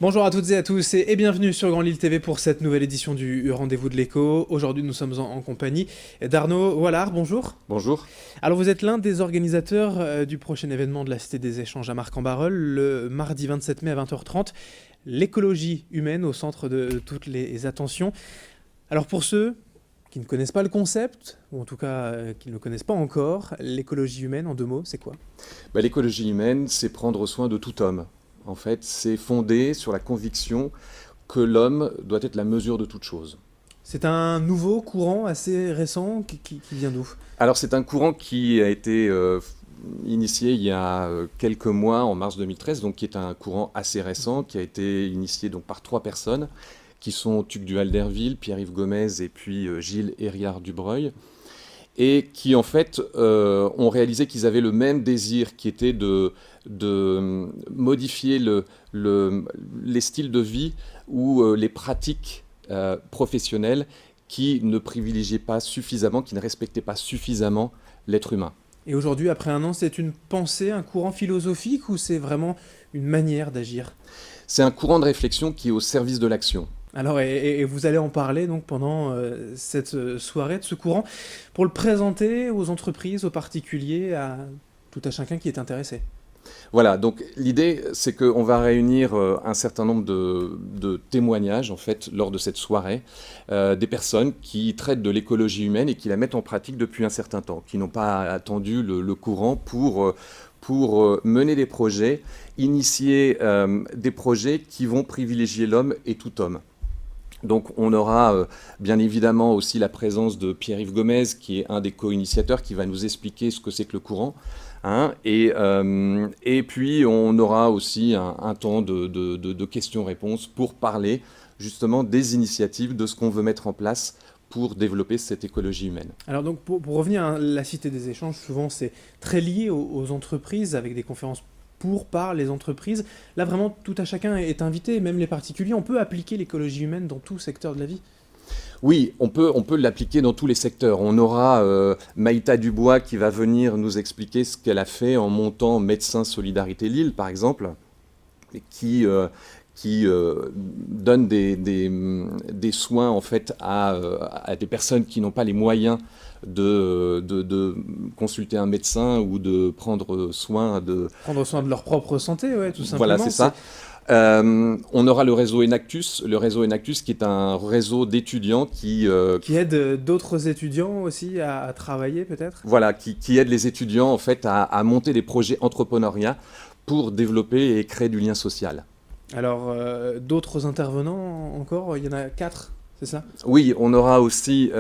Bonjour à toutes et à tous et bienvenue sur Grand Lille TV pour cette nouvelle édition du Rendez-vous de l'écho. Aujourd'hui nous sommes en compagnie d'Arnaud Wallard, bonjour. Bonjour. Alors vous êtes l'un des organisateurs du prochain événement de la Cité des Échanges à Marc-en-Barœul, le mardi 27 mai à 20h30, l'écologie humaine au centre de toutes les attentions. Alors pour ceux qui ne connaissent pas le concept, ou en tout cas qui ne le connaissent pas encore, l'écologie humaine en deux mots, c'est quoi ? L'écologie humaine, c'est prendre soin de tout homme. En fait, c'est fondé sur la conviction que l'homme doit être la mesure de toute chose. C'est un nouveau courant assez récent qui vient d'où ? Alors c'est un courant qui a été initié il y a quelques mois, en mars 2013, donc qui est un courant assez récent, qui a été initié donc par 3 personnes, qui sont Tugdual Derville, Pierre-Yves Gomez et puis Gilles Hériard-Dubreuil, et qui en fait ont réalisé qu'ils avaient le même désir, qui était de modifier les styles de vie ou les pratiques professionnelles qui ne privilégiaient pas suffisamment, qui ne respectaient pas suffisamment l'être humain. Et aujourd'hui, après un an, c'est une pensée, un courant philosophique ou c'est vraiment une manière d'agir ? C'est un courant de réflexion qui est au service de l'action. Alors, et vous allez en parler donc pendant cette soirée de ce courant pour le présenter aux entreprises, aux particuliers, à tout à chacun qui est intéressé. Voilà, donc l'idée, c'est qu'on va réunir un certain nombre de témoignages, en fait, lors de cette soirée, des personnes qui traitent de l'écologie humaine et qui la mettent en pratique depuis un certain temps, qui n'ont pas attendu le courant pour mener des projets, initier des projets qui vont privilégier l'homme et tout homme. Donc on aura bien évidemment aussi la présence de Pierre-Yves Gomez, qui est un des co-initiateurs, qui va nous expliquer ce que c'est que le courant. Et puis on aura aussi un temps de questions-réponses pour parler justement des initiatives, de ce qu'on veut mettre en place pour développer cette écologie humaine. Alors donc pour revenir à la Cité des Échanges, souvent c'est très lié aux entreprises, avec des conférences par les entreprises. Là vraiment tout à chacun est invité, même les particuliers. On peut appliquer l'écologie humaine dans tout secteur de la vie ? Oui, on peut l'appliquer dans tous les secteurs. On aura Maïta Dubois qui va venir nous expliquer ce qu'elle a fait en montant Médecins Solidarité Lille, par exemple, et qui donne des soins en fait à des personnes qui n'ont pas les moyens de consulter un médecin ou de prendre soin de... Prendre soin de leur propre santé, ouais, tout simplement. Voilà, c'est ça. On aura le réseau Enactus qui est un réseau d'étudiants qui aide d'autres étudiants aussi à travailler peut-être ? Voilà, qui aide les étudiants en fait à monter des projets entrepreneuriat pour développer et créer du lien social. Alors, d'autres intervenants encore, il y en a 4, c'est ça ? Oui, on aura aussi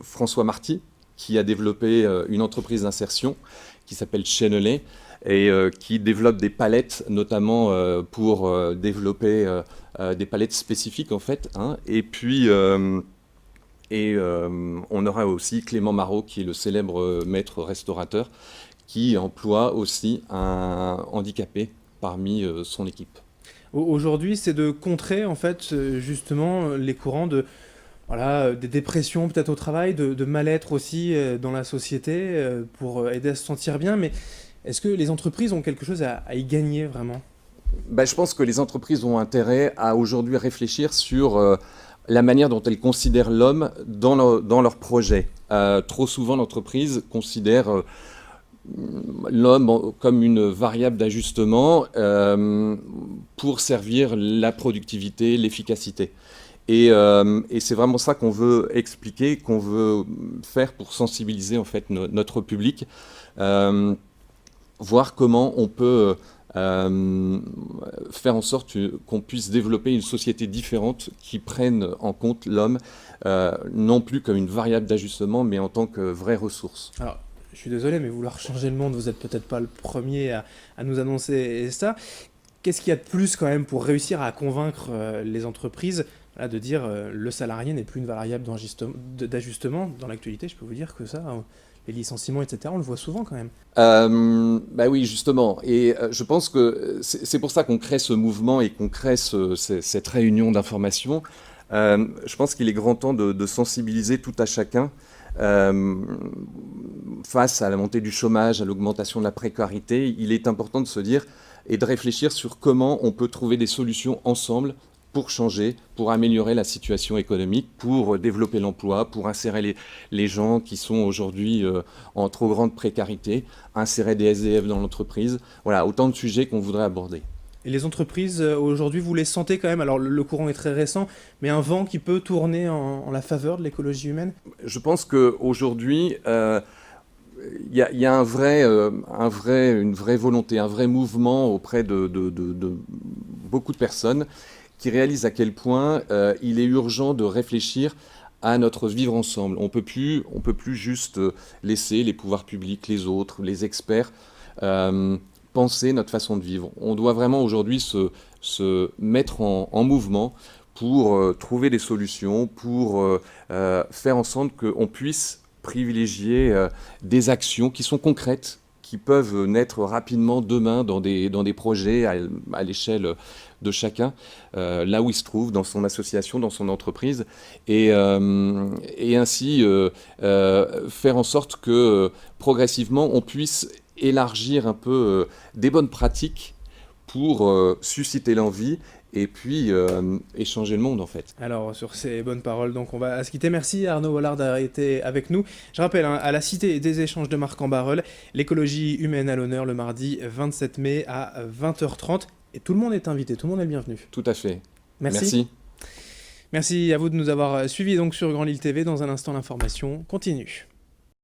François Marty, qui a développé une entreprise d'insertion qui s'appelle Chenelet et qui développe des palettes, notamment pour développer des palettes spécifiques en fait. Et puis, on aura aussi Clément Marot, qui est le célèbre maître restaurateur, qui emploie aussi un handicapé parmi son équipe. Aujourd'hui, c'est de contrer en fait justement les courants des dépressions peut-être au travail, de mal-être aussi dans la société pour aider à se sentir bien. Mais est-ce que les entreprises ont quelque chose à y gagner vraiment ? Je pense que les entreprises ont intérêt à aujourd'hui réfléchir sur la manière dont elles considèrent l'homme dans leurs projets. Trop souvent, l'entreprise considère l'homme comme une variable d'ajustement pour servir la productivité, l'efficacité. Et c'est vraiment ça qu'on veut expliquer, qu'on veut faire pour sensibiliser en fait notre public, voir comment on peut faire en sorte qu'on puisse développer une société différente qui prenne en compte l'homme, non plus comme une variable d'ajustement, mais en tant que vraie ressource. Alors, je suis désolé, mais vouloir changer le monde, vous n'êtes peut-être pas le premier à nous annoncer ça. Qu'est-ce qu'il y a de plus quand même pour réussir à convaincre les entreprises de dire le salarié n'est plus une variable d'ajustement ? Dans l'actualité, je peux vous dire que ça, les licenciements, etc., on le voit souvent quand même. Oui, justement. Et je pense que c'est pour ça qu'on crée ce mouvement et qu'on crée cette réunion d'information. Je pense qu'il est grand temps de sensibiliser tout à chacun face à la montée du chômage, à l'augmentation de la précarité. Il est important de se dire et de réfléchir sur comment on peut trouver des solutions ensemble pour changer, pour améliorer la situation économique, pour développer l'emploi, pour insérer les gens qui sont aujourd'hui en trop grande précarité, insérer des SDF dans l'entreprise. Voilà, autant de sujets qu'on voudrait aborder. Et les entreprises, aujourd'hui, vous les sentez quand même, alors le courant est très récent, mais un vent qui peut tourner en la faveur de l'écologie humaine? Je pense qu'aujourd'hui, il y a une vraie volonté, un vrai mouvement auprès de beaucoup de personnes qui réalisent à quel point il est urgent de réfléchir à notre vivre ensemble. On peut plus juste laisser les pouvoirs publics, les autres, les experts penser notre façon de vivre. On doit vraiment aujourd'hui se mettre en mouvement pour trouver des solutions, pour faire en sorte qu'on puisse privilégier des actions qui sont concrètes, qui peuvent naître rapidement demain dans des projets à l'échelle de chacun, là où il se trouve, dans son association, dans son entreprise, et ainsi faire en sorte que progressivement on puisse élargir un peu des bonnes pratiques pour susciter l'envie et puis échanger le monde en fait. Alors sur ces bonnes paroles, donc on va se quitter. Merci Arnaud Vollard d'avoir été avec nous. Je rappelle, hein, à la Cité des échanges de Marcq-en-Barœul, l'écologie humaine à l'honneur le mardi 27 mai à 20h30. Et tout le monde est invité, tout le monde est le bienvenu. Tout à fait. Merci. Merci à vous de nous avoir suivis donc sur Grand Lille TV. Dans un instant, l'information continue.